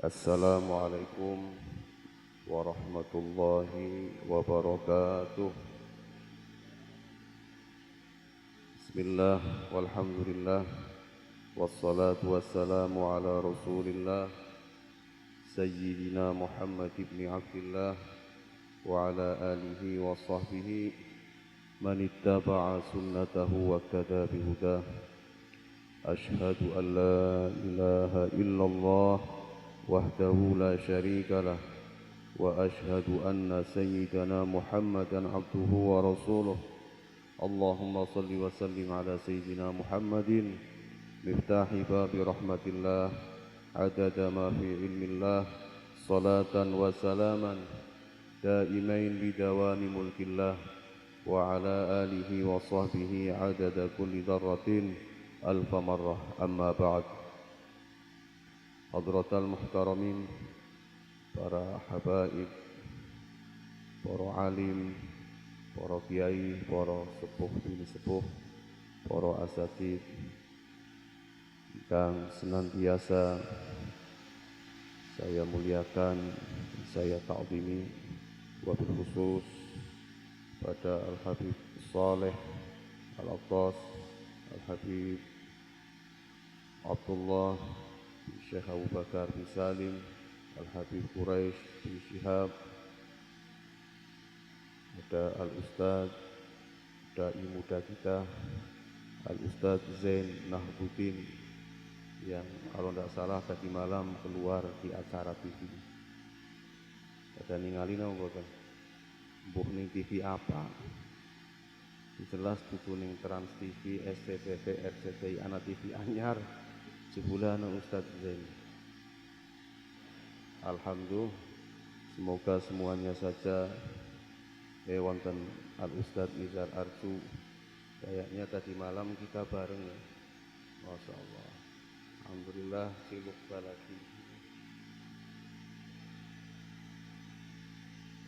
Assalamualaikum warahmatullahi wabarakatuh. Bismillah walhamdulillah wassalatu wassalamu ala rasulillah Sayyidina Muhammad ibn Abdillah wa ala alihi wa sahbihi man ittaba'a sunnatahu wa iktada bihudah. Ashhadu an la ilaha illallah wahdahu la syarika lah wa ashhadu anna sayyidana Muhammadan abduhu wa rasuluh. Allahumma salli wa sallim ala sayyidina Muhammadin miftahi babi rahmatillah adada ma fi ilmillah salatan wa salaman daimain bidawami mulkillah wa ala alihi wa sahbihi adada kulli dharratin alfa marrah. Amma ba'd. Hadratal muhtaramin, para habaib, para alim, para kiai, para sepuh bini sepuh, para asatid yang senantiasa saya muliakan, saya ta'zimi, wabil khusus pada Al-Habib Saleh Al-Attas, Al-Habib Abdullah bin Syekh Abu Bakar bin Salim, Al-Habib Quraisy bin Syihab, ada Al-Ustaz Dai muda kita Al-Ustaz Zain Nahbuddin yang kalau tidak salah tadi malam keluar di acara TV. Ada ningali nang boten? Mbuh ning TV apa? Jelas tutu ning Trans TV, SCTV, RCTI, Ana TV anyar. Sebulan Ustaz Zain. Alhamdulillah, semoga semuanya saja wonten Al-Ustaz Nizar Arsu. Kayaknya tadi malam kita bareng ya. Masya Allah. Alhamdulillah siluk balaki.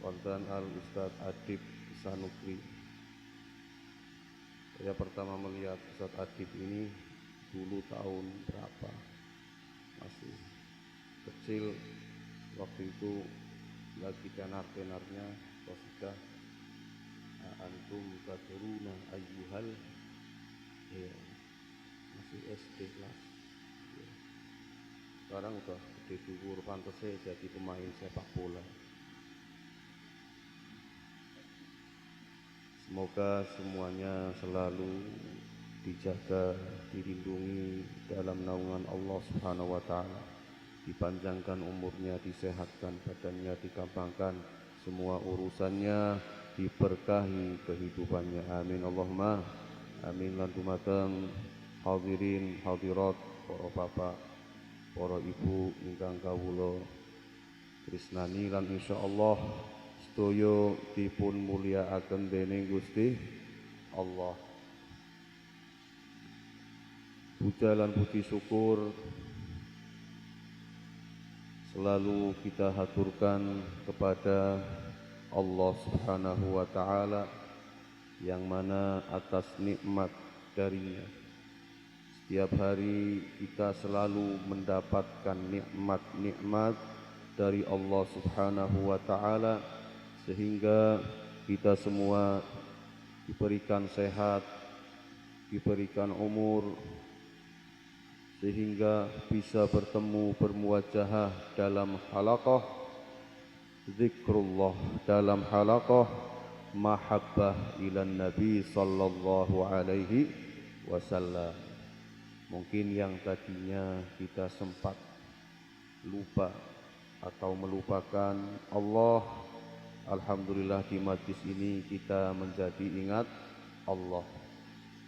Wonten Al-Ustaz Adib Sanukri. Saya pertama melihat Ustaz Adib ini dulu tahun berapa, masih kecil, waktu itu lagi tenar-tenarnya qasidah antum tadruna ayyuhal, ya, masih SD kelas ya. Sekarang udah gede dhuwur, pantasnya jadi pemain sepak bola. Semoga semuanya selalu dijaga, dilindungi dalam naungan Allah Subhanahu wa taala. Dipanjangkan umurnya, disehatkan badannya, dikembangkan semua urusannya, diberkahi kehidupannya. Amin Allahumma amin. Lan dumateng hadirin hadirat, para bapak, para ibu ingkang kawula tresnani lan insyaallah sedaya dipun mulyakaken dening Gusti Allah. Puja lan puji syukur selalu kita haturkan kepada Allah Subhanahu wa taala yang mana atas nikmat darinya setiap hari kita selalu mendapatkan nikmat-nikmat dari Allah Subhanahu wa taala, sehingga kita semua diberikan sehat, diberikan umur, sehingga bisa bertemu bermuwajahah dalam halaqah zikrullah, dalam halaqah mahabbah ilan Nabi sallallahu alaihi wasallam. Mungkin yang tadinya kita sempat lupa atau melupakan Allah, alhamdulillah di majlis ini kita menjadi ingat Allah.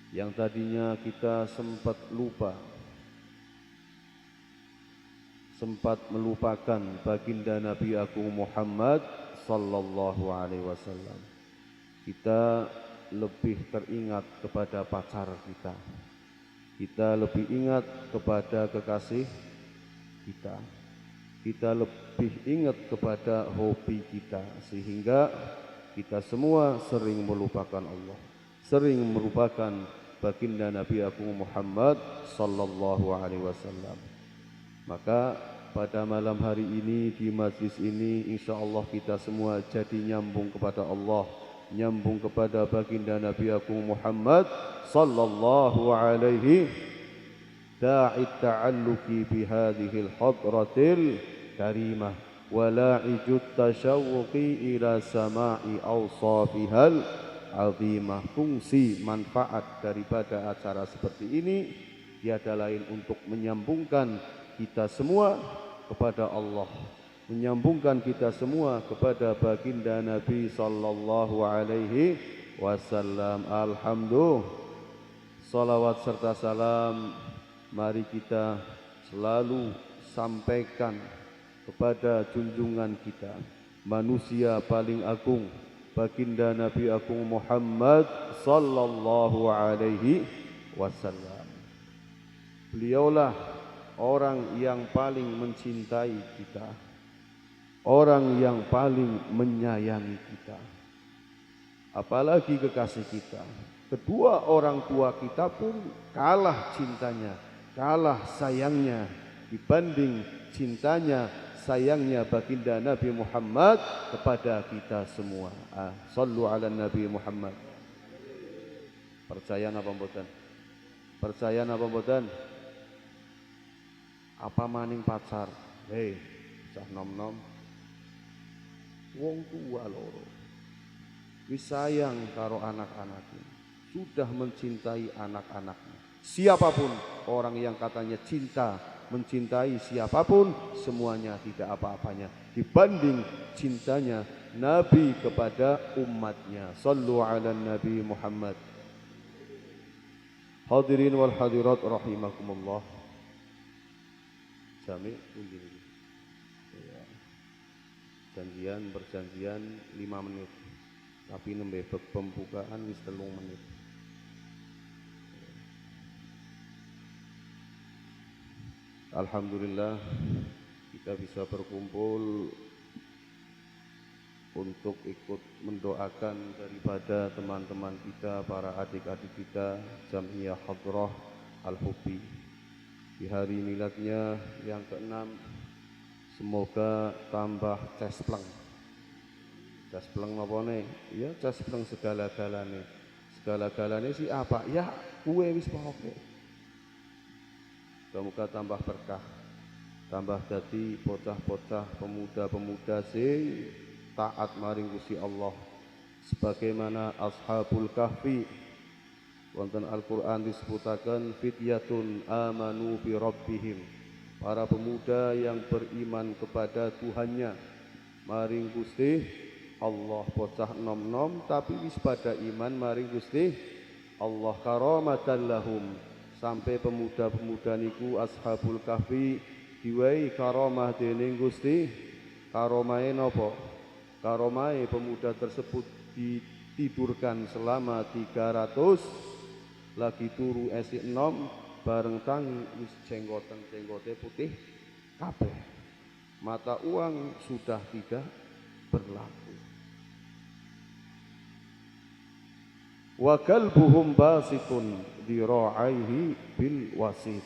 Yang tadinya kita sempat lupa, sempat melupakan baginda Nabi Agung Muhammad sallallahu alaihi wasallam, kita lebih teringat kepada pacar kita, kita lebih ingat kepada kekasih kita, kita lebih ingat kepada hobi kita, sehingga kita semua sering melupakan Allah, sering melupakan baginda Nabi Agung Muhammad sallallahu alaihi wasallam. Maka pada malam hari ini di majlis ini insya Allah kita semua jadi nyambung kepada Allah, nyambung kepada baginda Nabi Agung Muhammad sallallahu alaihi da'i ta'alluqi bihadhil hadratil karimah wala'ijut tasyawuqi ila sama'i awsafihal azimah. Fungsi manfaat daripada acara seperti ini tiada lain untuk menyambungkan kita semua kepada Allah, menyambungkan kita semua kepada baginda Nabi sallallahu alaihi wasallam. Alhamdulillah, salawat serta salam mari kita selalu sampaikan kepada junjungan kita, manusia paling agung, baginda Nabi Agung Muhammad sallallahu alaihi wasallam. Beliaulah orang yang paling mencintai kita, orang yang paling menyayangi kita, apalagi kekasih kita. Kedua orang tua kita pun kalah cintanya, kalah sayangnya dibanding cintanya, sayangnya baginda Nabi Muhammad kepada kita semua. Sallu ala Nabi Muhammad. Percaya apa mboten? Percaya apa mboten? Apa maning pacar? Cah nom-nom, wong tua loro wis sayang karo anak-anaknya, sudah mencintai anak-anaknya. Siapapun orang yang katanya cinta, mencintai siapapun, semuanya tidak apa-apanya dibanding cintanya Nabi kepada umatnya. Sallu ala Nabi Muhammad. Hadirin wal hadirat rahimakumullah. Jami berjanjian 5 menit, tapi nembe pembukaan wis 3 menit. Alhamdulillah kita bisa berkumpul untuk ikut mendoakan daripada teman-teman kita, para adik-adik kita Jam'iyah Hadrah Al-Hubbi di hari miladnya yang ke-6. Semoga tambah cespleng. Cespleng apa nih? Ya cespleng segala-galane. Segala-galane sih apa? Ya kue wis pokoke. Semoga tambah berkah, tambah dadi bocah-bocah, pemuda-pemuda sing taat maring Gusti Allah, sebagaimana Ashabul Kahfi. Wonten Al-Qur'an disebutaken fityatun amanu bi rabbihim, para pemuda yang beriman kepada Tuhannya maring Gusti Allah. Bocah nom-nom tapi wis pada iman maring Gusti Allah. Karamatan lahum, sampai pemuda-pemuda niku Ashabul Kahfi diwai karamah dening Gusti. Karamahe napa? Karamahe pemuda tersebut ditidurkan selama 300 lagi turu esik enom, bareng tangi wis jenggote putih kabeh. Mata uang sudah tidak berlaku. Wa kalbuhum basitun dira'aihi bil wasit.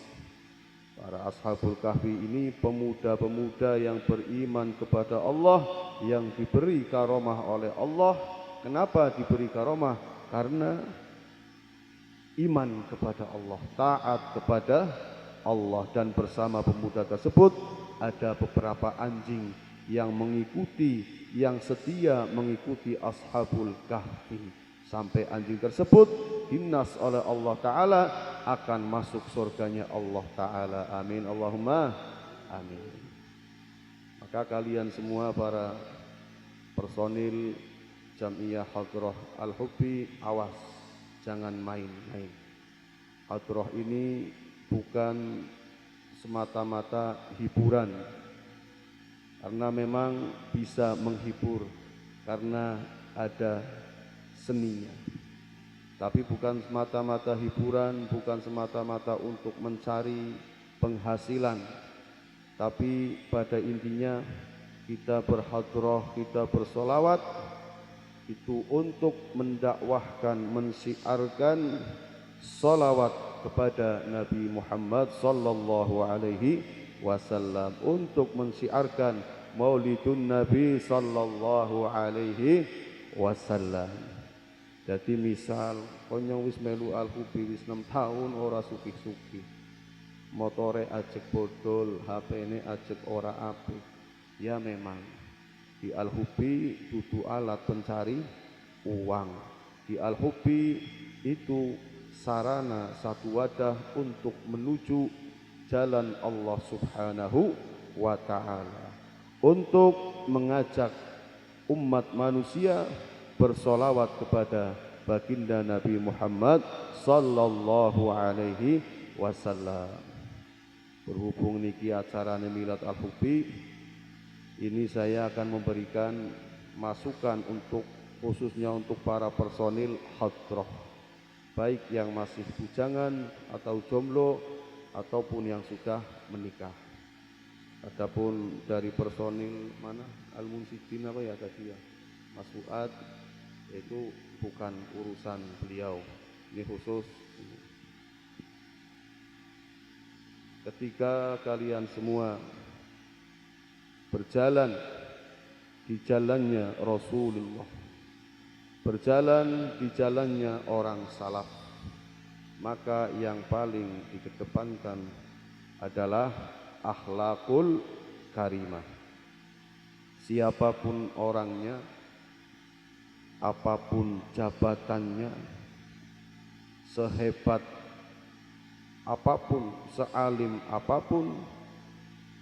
Para Ashabul Kahfi ini pemuda-pemuda yang beriman kepada Allah, yang diberi karomah oleh Allah. Kenapa diberi karomah? Karena iman kepada Allah, taat kepada Allah. Dan bersama pemuda tersebut ada beberapa anjing yang mengikuti, yang setia mengikuti Ashabul Kahfi, sampai anjing tersebut dinas oleh Allah Ta'ala akan masuk surganya Allah Ta'ala. Amin Allahumma amin. Maka kalian semua para personil Jam'iyah Hadrah Al-Hubbi, awas, jangan main-main. Hadrah ini bukan semata-mata hiburan, karena memang bisa menghibur karena ada seninya. Tapi bukan semata-mata hiburan, bukan semata-mata untuk mencari penghasilan. Tapi pada intinya kita berhadrah, kita bersolawat itu untuk mendakwahkan, mensiarkan solawat kepada Nabi Muhammad sallallahu alaihi wasallam, untuk mensiarkan Maulidun Nabi sallallahu alaihi wasallam. Jadi misal konyong wis melu Al-Hubi wis 6 tahun ora sugih-sugih, motore ajek bodol, HP-ne ajek ora apik, ya memang di Al-Hubi dudu alat pencari uang. Di Al-Hubi itu sarana satu wadah untuk menuju jalan Allah Subhanahu wa ta'ala, untuk mengajak umat manusia bersolawat kepada baginda Nabi Muhammad sallallahu alaihi wasallam. Berhubung niki acarane Milad Al-Hubi, ini saya akan memberikan masukan untuk khususnya untuk para personil hadrah, baik yang masih bujangan atau jomblo ataupun yang sudah menikah. Adapun dari personil mana Al-Munsidin apa ya tadi ya, Mas Fuad, itu bukan urusan beliau. Ini khusus ketika kalian semua berjalan di jalannya Rasulullah, berjalan di jalannya orang salaf, maka yang paling dikedepankan adalah akhlakul karimah. Siapapun orangnya, apapun jabatannya, sehebat apapun, sealim apapun,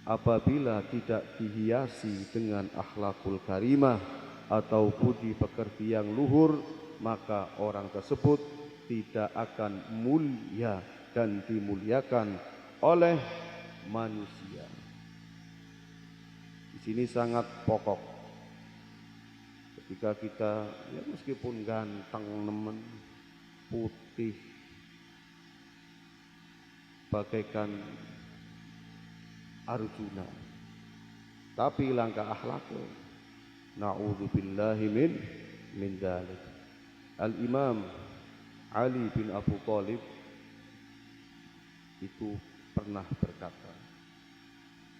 apabila tidak dihiasi dengan akhlakul karimah atau budi pekerti yang luhur, maka orang tersebut tidak akan mulia dan dimuliakan oleh manusia. Di sini sangat pokok. Ketika kita ya meskipun ganteng nemen, putih bagaikan Arjuna, tapi langkah akhlaknya, na'udzubillahi min dzalik. Al-Imam Ali bin Abu Thalib itu pernah berkata,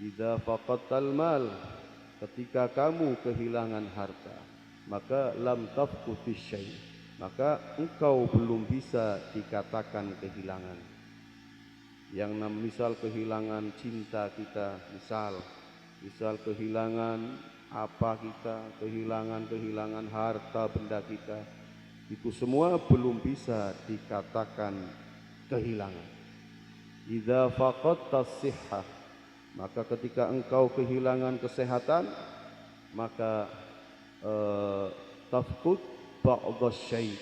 "Idza faqadtal mal," ketika kamu kehilangan harta, maka lam tafquti syai', maka engkau belum bisa dikatakan kehilangan. Yang misal kehilangan cinta kita, misal kehilangan apa kita, kehilangan harta benda kita, itu semua belum bisa dikatakan kehilangan. Idza faqadtas sihhah, maka ketika engkau kehilangan kesehatan, maka tafqud ba'dhas syai',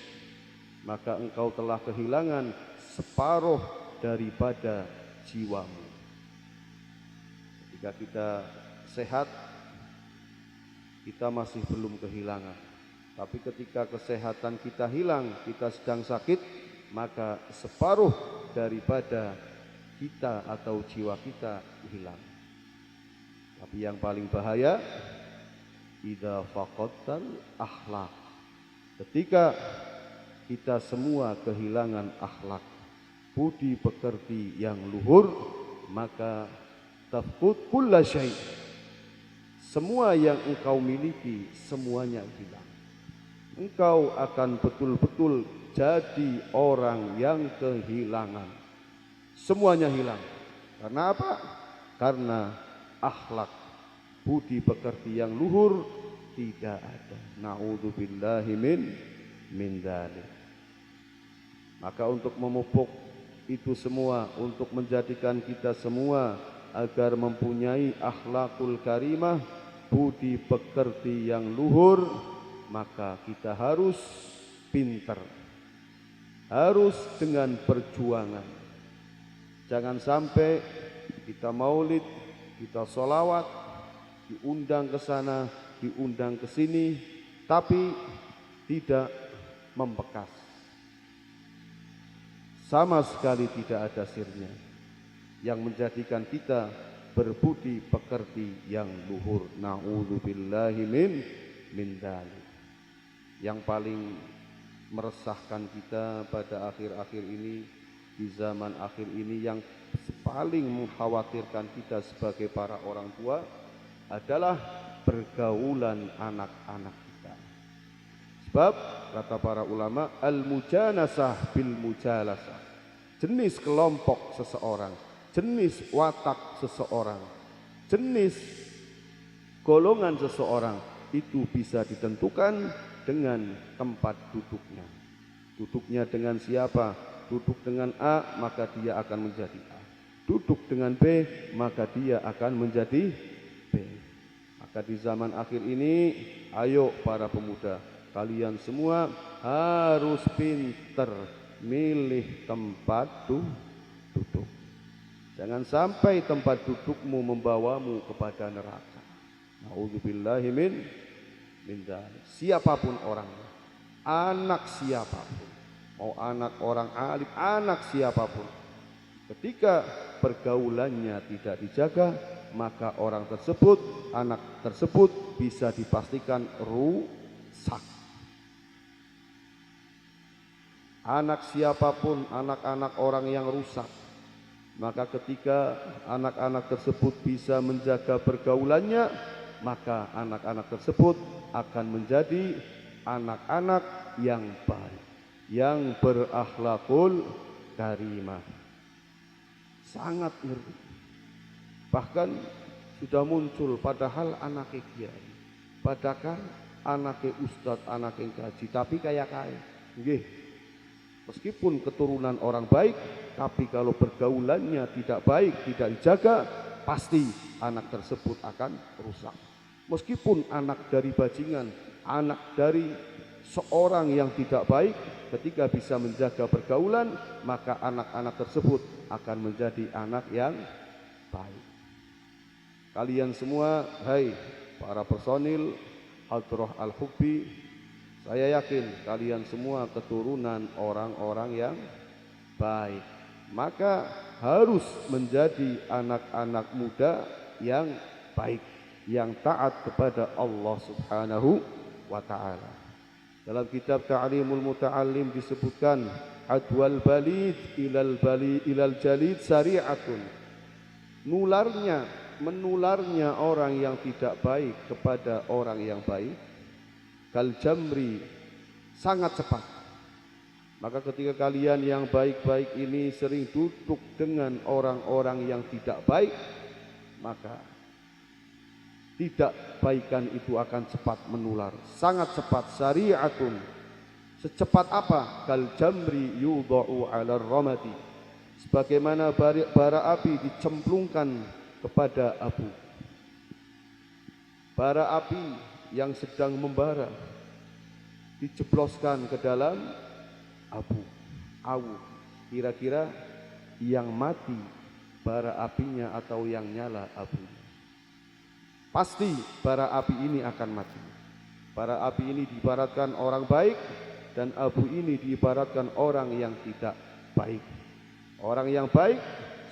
maka engkau telah kehilangan separuh daripada jiwamu. Ketika kita sehat, kita masih belum kehilangan. Tapi ketika kesehatan kita hilang, kita sedang sakit, maka separuh daripada kita atau jiwa kita hilang. Tapi yang paling bahaya, idza faqadtal akhlak, ketika kita semua kehilangan akhlak, budi pekerti yang luhur, maka tafqud kulla syai', semua yang engkau miliki semuanya hilang. Engkau akan betul-betul jadi orang yang kehilangan. Semuanya hilang. Karena apa? Karena akhlak, budi pekerti yang luhur tidak ada. Na'udzubillahi min dzalik. Maka untuk memupuk itu semua, untuk menjadikan kita semua agar mempunyai akhlakul karimah, budi pekerti yang luhur, maka kita harus pintar, harus dengan perjuangan. Jangan sampai kita maulid, kita sholawat, diundang ke sana, diundang ke sini, tapi tidak membekas, sama sekali tidak ada sirnya, yang menjadikan kita berbudi pekerti yang luhur. Na'udzubillahi min dzalik. Yang paling meresahkan kita pada akhir-akhir ini di zaman akhir ini yang paling mengkhawatirkan kita sebagai para orang tua adalah pergaulan anak-anak kita. Sebab kata para ulama, al-mujanasah bil mujalasah, jenis kelompok seseorang, jenis watak seseorang, jenis golongan seseorang itu bisa ditentukan dengan tempat duduknya. Duduknya dengan siapa? Duduk dengan A, maka dia akan menjadi A. Duduk dengan B, maka dia akan menjadi B. Maka di zaman akhir ini, ayo para pemuda, kalian semua harus pinter milih tempat duduk. Jangan sampai tempat dudukmu membawamu kepada neraka. Na'udzubillahi min dzalik. Siapapun orangnya, anak siapapun, mau anak orang alim, anak siapapun, ketika pergaulannya tidak dijaga, maka orang tersebut, anak tersebut bisa dipastikan rusak. Anak siapapun, anak-anak orang yang rusak, maka ketika anak-anak tersebut bisa menjaga pergaulannya, maka anak-anak tersebut akan menjadi anak-anak yang baik, yang berakhlakul karimah. Sangat ngeri. Bahkan sudah muncul padahal anaknya kiai, padahal anaknya ustadz, anaknya gaji, tapi kaya-kaya. Nggih. Meskipun keturunan orang baik, tapi kalau pergaulannya tidak baik, tidak dijaga, pasti anak tersebut akan rusak. Meskipun anak dari bajingan, anak dari seorang yang tidak baik, ketika bisa menjaga pergaulan, maka anak-anak tersebut akan menjadi anak yang baik. Kalian semua, hai para personil Hadroh Al-Hubbi, saya yakin kalian semua keturunan orang-orang yang baik. Maka harus menjadi anak-anak muda yang baik, yang taat kepada Allah Subhanahu wa ta'ala. Dalam kitab Ta'limul Muta'allim disebutkan, adwal balid ilal jalid sari'atun. Menularnya orang yang tidak baik kepada orang yang baik, kal jamri, sangat cepat. Maka ketika kalian yang baik-baik ini sering duduk dengan orang-orang yang tidak baik, maka tidak baikan itu akan cepat menular, sangat cepat. Sari'atun, secepat apa? Kal jamri yudha'u 'ala ramadi, sebagaimana bara api dicemplungkan kepada abu. Bara api yang sedang membara dijebloskan ke dalam abu. Kira-kira yang mati bara apinya atau yang nyala abunya? Pasti bara api ini akan mati. Bara api ini diibaratkan orang baik, dan abu ini diibaratkan orang yang tidak baik. Orang yang baik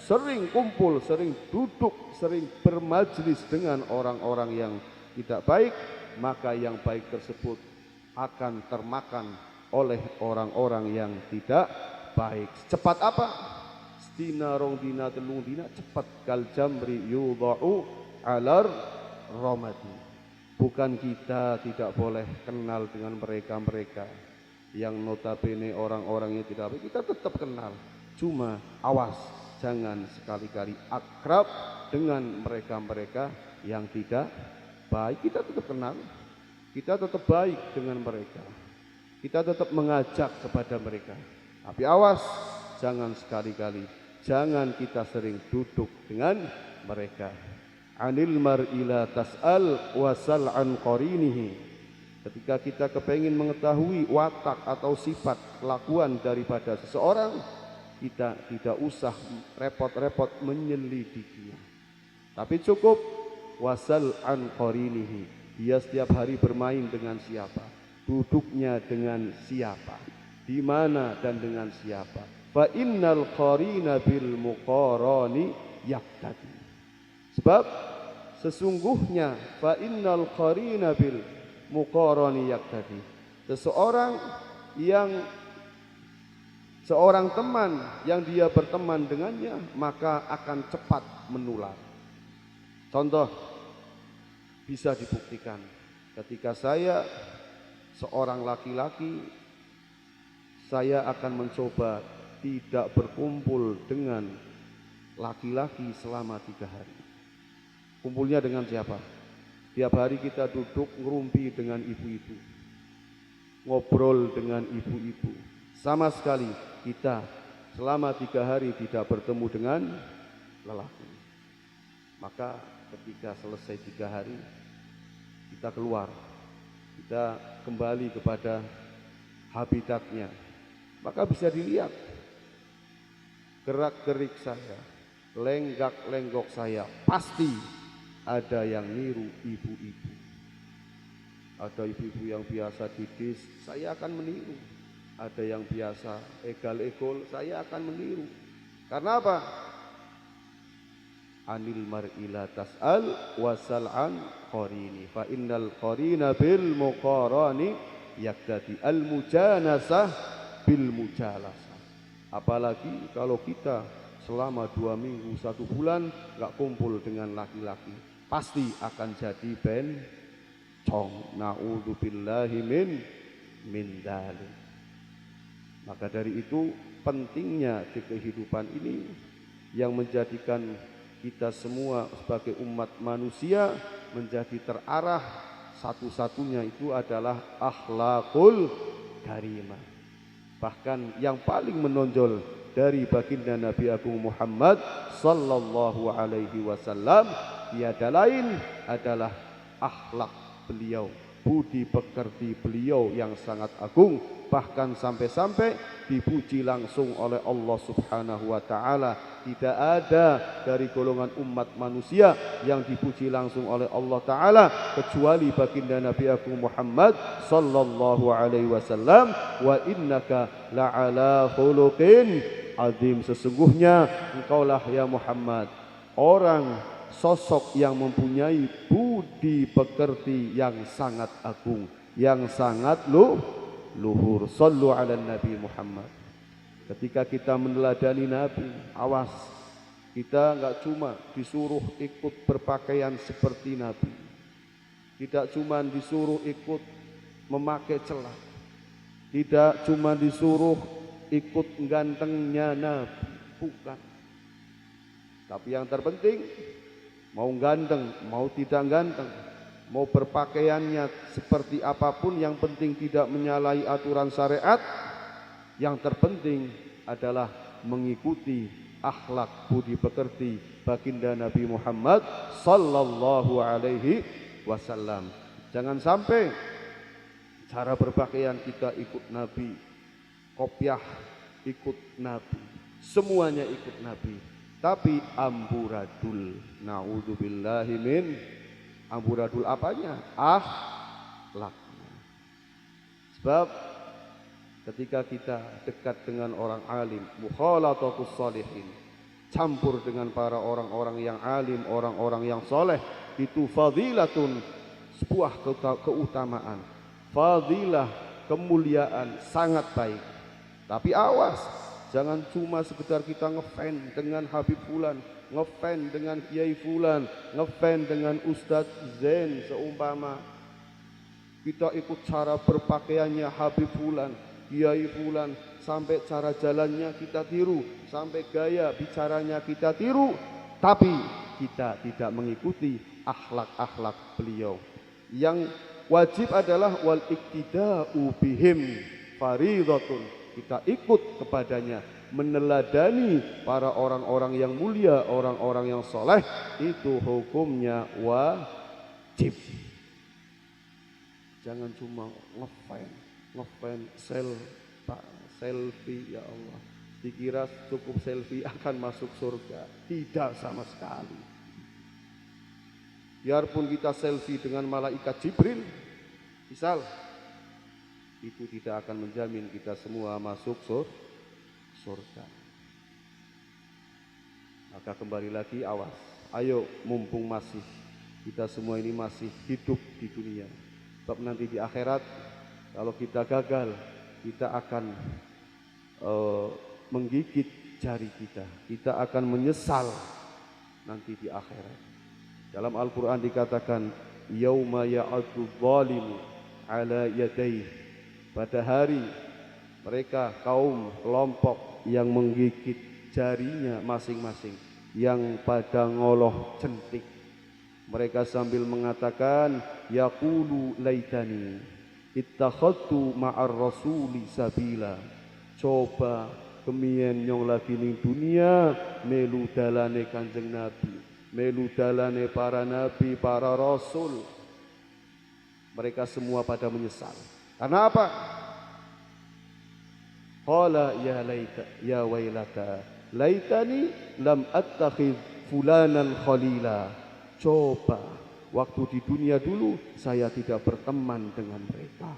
sering kumpul, sering duduk, sering bermajlis dengan orang-orang yang tidak baik, maka yang baik tersebut akan termakan oleh orang-orang yang tidak baik. Secepat apa? Sedina, rong dina, telung dina, cepat. Kal jamri yudha'u 'alar ramadi. Bukan kita tidak boleh kenal dengan mereka-mereka yang notabene orang-orang yang tidak baik, kita tetap kenal. Cuma awas, jangan sekali-kali akrab dengan mereka-mereka yang tidak baik. Kita tetap kenal, kita tetap baik dengan mereka, kita tetap mengajak kepada mereka. Tapi awas, jangan sekali-kali, jangan kita sering duduk dengan mereka. Anil mar'i la tas'al wasal an qarinihi. Ketika kita kepengin mengetahui watak atau sifat kelakuan daripada seseorang, kita tidak usah repot-repot menyelidikinya, tapi cukup wasal an qarinihi. Dia setiap hari bermain dengan siapa, duduknya dengan siapa, di mana dan dengan siapa. Fa innal qarina bil muqarani yaqtadi. Sebab sesungguhnya fa innal qarina bil muqarani yaqtadi, seseorang yang Seorang teman yang dia berteman dengannya maka akan cepat menular. Contoh bisa dibuktikan ketika saya seorang laki-laki, saya akan mencoba tidak berkumpul dengan laki-laki selama 3 hari. Kumpulnya dengan siapa? Tiap hari kita duduk ngerumpi dengan ibu-ibu, ngobrol dengan ibu-ibu. Sama sekali kita selama 3 hari tidak bertemu dengan lelaki. Maka ketika selesai 3 hari kita keluar, kita kembali kepada habitatnya, maka bisa dilihat gerak-gerik saya, lenggak-lenggok saya, pasti ada yang niru ibu-ibu. Ada ibu-ibu yang biasa didis, saya akan meniru. Ada yang biasa egal-egol, saya akan meniru. Karena apa? Anil mar'i la tas'al wasal an qarini fa innal qarina bil muqarani yaktadi al mujanasah bil mujalasah. Apalagi kalau kita selama 2 minggu 1 bulan gak kumpul dengan laki-laki, pasti akan jadi bencong. Na'udzubillahi min dzalik. Maka dari itu pentingnya di kehidupan ini yang menjadikan kita semua sebagai umat manusia menjadi terarah, satu-satunya itu adalah akhlakul karimah. Bahkan yang paling menonjol dari baginda Nabi Agung Muhammad sallallahu alaihi wasallam tiada lain adalah akhlak beliau, budi pekerti beliau yang sangat agung, bahkan sampai-sampai dipuji langsung oleh Allah Subhanahu wa taala. Tidak ada dari golongan umat manusia yang dipuji langsung oleh Allah taala kecuali baginda Nabi Agung Muhammad sallallahu alaihi wasallam. Wa innaka la'ala khuluqin azim. Sesungguhnya engkaulah ya Muhammad orang sosok yang mempunyai budi pekerti yang sangat agung, yang sangat luhur. Sallu ala Nabi Muhammad. Ketika kita meneladani Nabi, awas, kita enggak cuma disuruh ikut berpakaian seperti Nabi, tidak cuma disuruh ikut memakai celak, tidak cuma disuruh ikut gantengnya Nabi, bukan. Tapi yang terpenting, mau ganteng, mau tidak ganteng, mau berpakaiannya seperti apapun, yang penting tidak menyalahi aturan syariat. Yang terpenting adalah mengikuti akhlak budi pekerti baginda Nabi Muhammad sallallahu alaihi wasallam. Jangan sampai cara berpakaian kita ikut Nabi, kopiah ikut Nabi, semuanya ikut Nabi, tapi amburadul. Na'udzubillahi min amburadul. Apanya? Akhlaknya. Sebab ketika kita dekat dengan orang alim, mukhalatatus sholihin, campur dengan para orang-orang yang alim, orang-orang yang soleh, itu fadilatun, sebuah keutamaan, fadilah, kemuliaan, sangat baik. Tapi awas, jangan cuma sekedar kita ngefan dengan Habib Fulan, ngefan dengan Kiai Fulan, ngefan dengan Ustadz Zain seumpama. Kita ikut cara berpakaiannya Habib Fulan, Kiai Fulan, sampai cara jalannya kita tiru, sampai gaya bicaranya kita tiru, tapi kita tidak mengikuti akhlak-akhlak beliau. Yang wajib adalah wal iktida'u bihim faridatun. Kita ikut kepadanya, meneladani para orang-orang yang mulia, orang-orang yang soleh, itu hukumnya wajib. Jangan cuma ngefan selfie, ya Allah, dikira cukup selfie akan masuk surga. Tidak sama sekali. Biarpun kita selfie dengan malaikat Jibril misal, itu tidak akan menjamin kita semua masuk surga. Maka kembali lagi, awas, ayo, mumpung masih kita semua ini masih hidup di dunia, sebab nanti di akhirat kalau kita gagal, kita akan eh, menggigit jari kita. Kita akan menyesal nanti di akhirat. Dalam Al-Quran dikatakan, yauma ya'addu zalimu ala yadayhi, pada hari mereka kaum kelompok yang menggigit jarinya masing-masing, yang pada ngoloh centik. Mereka sambil mengatakan, yaqulu laitani ittakhadtu ma'ar rasuli sabila. Coba kemien nyong lagi ning dunia melu dalane Kanjeng Nabi, melu dalane para nabi, para rasul. Mereka semua pada menyesal. Karena apa? Qala ya laita ya wailata laitani lam attakhidh fulanan khalila. Coba waktu di dunia dulu saya tidak berteman dengan mereka,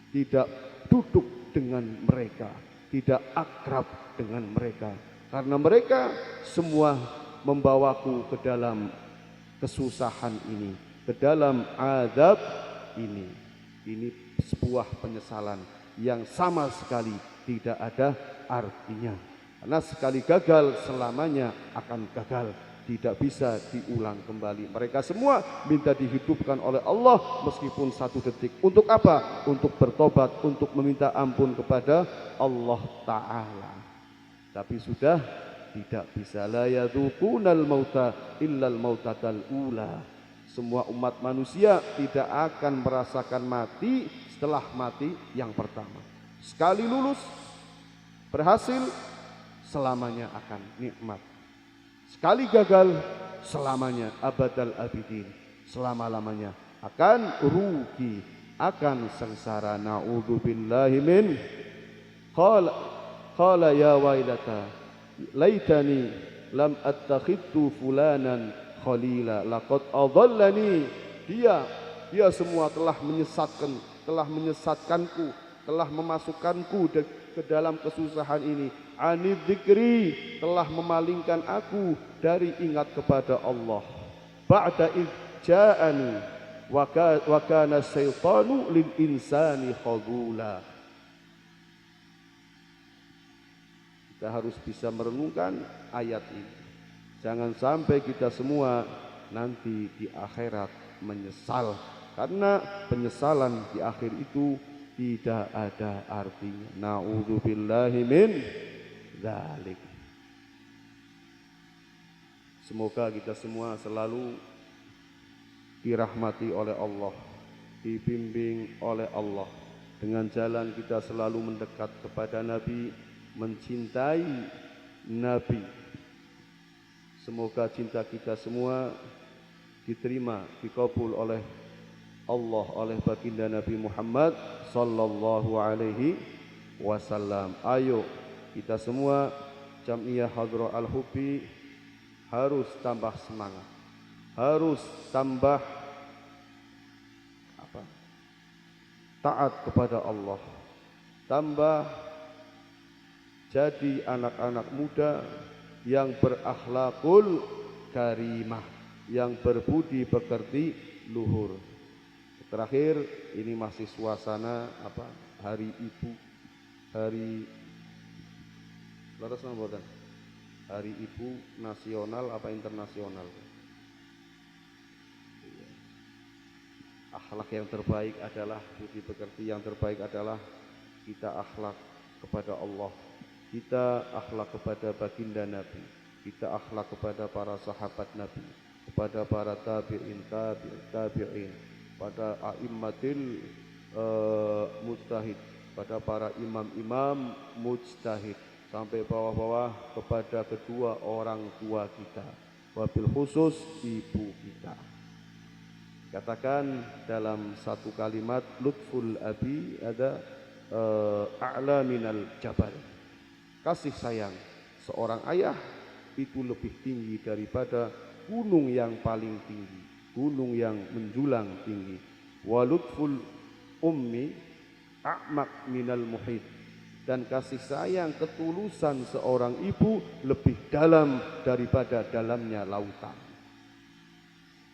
tidak duduk dengan mereka, tidak akrab dengan mereka, karena mereka semua membawaku ke dalam kesusahan ini, ke dalam azab ini. Ini sebuah penyesalan yang sama sekali tidak ada artinya, karena sekali gagal selamanya akan gagal, tidak bisa diulang kembali. Mereka semua minta dihidupkan oleh Allah meskipun satu detik. Untuk apa? Untuk bertobat, untuk meminta ampun kepada Allah Ta'ala. Tapi sudah tidak bisa. La yadzuqunal mauta illal mautatal ula. Semua umat manusia tidak akan merasakan mati setelah mati yang pertama. Sekali lulus, berhasil, selamanya akan nikmat. Sekali gagal, selamanya abadal abidin, selama-lamanya akan rugi, akan sengsara. Na'udzubillahi min. Qala ya wailata laitani lam attakhidtu fulanan khalila laqad adallani. Dia semua telah menyesatkanku, telah memasukkanku ke dalam kesusahan ini. Anid dzikri, telah memalingkan aku dari ingat kepada Allah. Ba'da id ja'ani wa kana syaitanu lil insani khadula. Kita harus bisa merenungkan ayat ini. Jangan sampai kita semua nanti di akhirat menyesal, karena penyesalan di akhir itu tidak ada artinya. Na'udzubillahi min dzalik. Semoga kita semua selalu dirahmati oleh Allah, dibimbing oleh Allah, dengan jalan kita selalu mendekat kepada Nabi, mencintai Nabi. Semoga cinta kita semua diterima, dikabul oleh Allah, oleh baginda Nabi Muhammad sallallahu alaihi wasallam. Ayo kita semua Jam'iyah Hadhrah Al-Hubbi harus tambah semangat, harus tambah taat kepada Allah, tambah jadi anak-anak muda yang berakhlakul karimah, yang berbudi pekerti luhur. Terakhir, ini masih suasana Hari Ibu, Hari Ibu nasional apa internasional. Akhlak yang terbaik adalah budi pekerti, yang terbaik adalah kita akhlak kepada Allah, kita akhlak kepada baginda Nabi, kita akhlak kepada para sahabat Nabi, kepada para tabi'in, pada a'immatil mujtahid, pada para imam-imam mujtahid, sampai bawah-bawah kepada kedua orang tua kita, wabil khusus ibu kita. Katakan dalam satu kalimat, lutful abi ada a'la minal jabal. Kasih sayang seorang ayah itu lebih tinggi daripada gunung yang paling tinggi, gunung yang menjulang tinggi. Wa lutful ummi a'maq minal muhit. Dan kasih sayang, ketulusan seorang ibu lebih dalam daripada dalamnya lautan.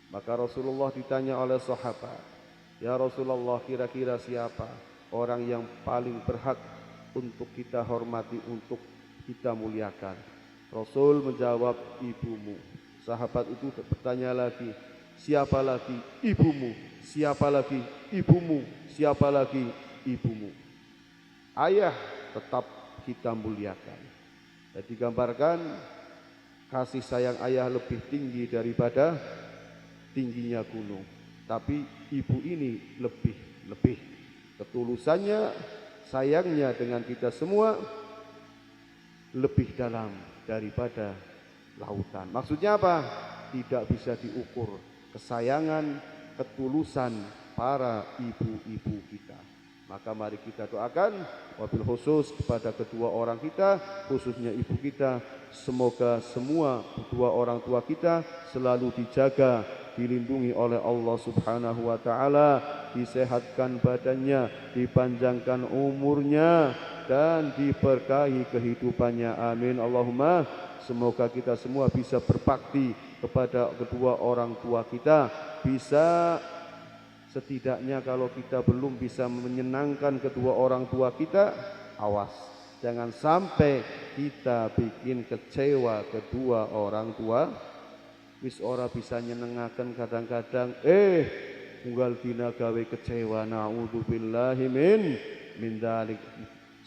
Maka Rasulullah ditanya oleh sahabat, ya Rasulullah, kira-kira siapa orang yang paling berhak untuk kita hormati, untuk kita muliakan. Rasul menjawab, ibumu. Sahabat itu bertanya lagi, siapa lagi? Ibumu. Siapa lagi? Ibumu. Siapa lagi? Ibumu. Ayah tetap kita muliakan. Dan digambarkan kasih sayang ayah lebih tinggi daripada tingginya gunung. Tapi ibu ini lebih ketulusannya, sayangnya dengan kita semua lebih dalam daripada lautan. Maksudnya apa? Tidak bisa diukur kesayangan, ketulusan para ibu-ibu kita. Maka mari kita doakan wabil khusus kepada kedua orang kita, khususnya ibu kita. Semoga semua kedua orang tua kita selalu dijaga, dilindungi oleh Allah Subhanahu wa taala, disehatkan badannya, dipanjangkan umurnya dan diberkahi kehidupannya. Amin Allahumma. Semoga kita semua bisa berbakti kepada kedua orang tua kita, bisa setidaknya kalau kita belum bisa menyenangkan kedua orang tua kita, awas, jangan sampai kita bikin kecewa kedua orang tua. Wis ora bisa nyenengaken kadang-kadang tunggal dina gawe kecewa. Na'udzubillahi min dzalik.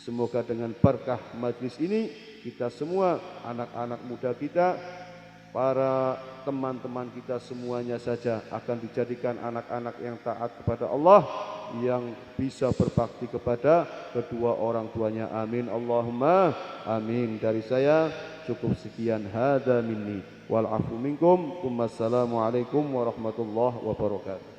Semoga dengan berkah majlis ini kita semua, anak-anak muda kita, para teman-teman kita semuanya saja akan dijadikan anak-anak yang taat kepada Allah, yang bisa berbakti kepada kedua orang tuanya. Amin Allahumma amin. Dari saya cukup sekian. Hadza minni wal afu minkum. Wassalamualaikum warahmatullahi wabarakatuh.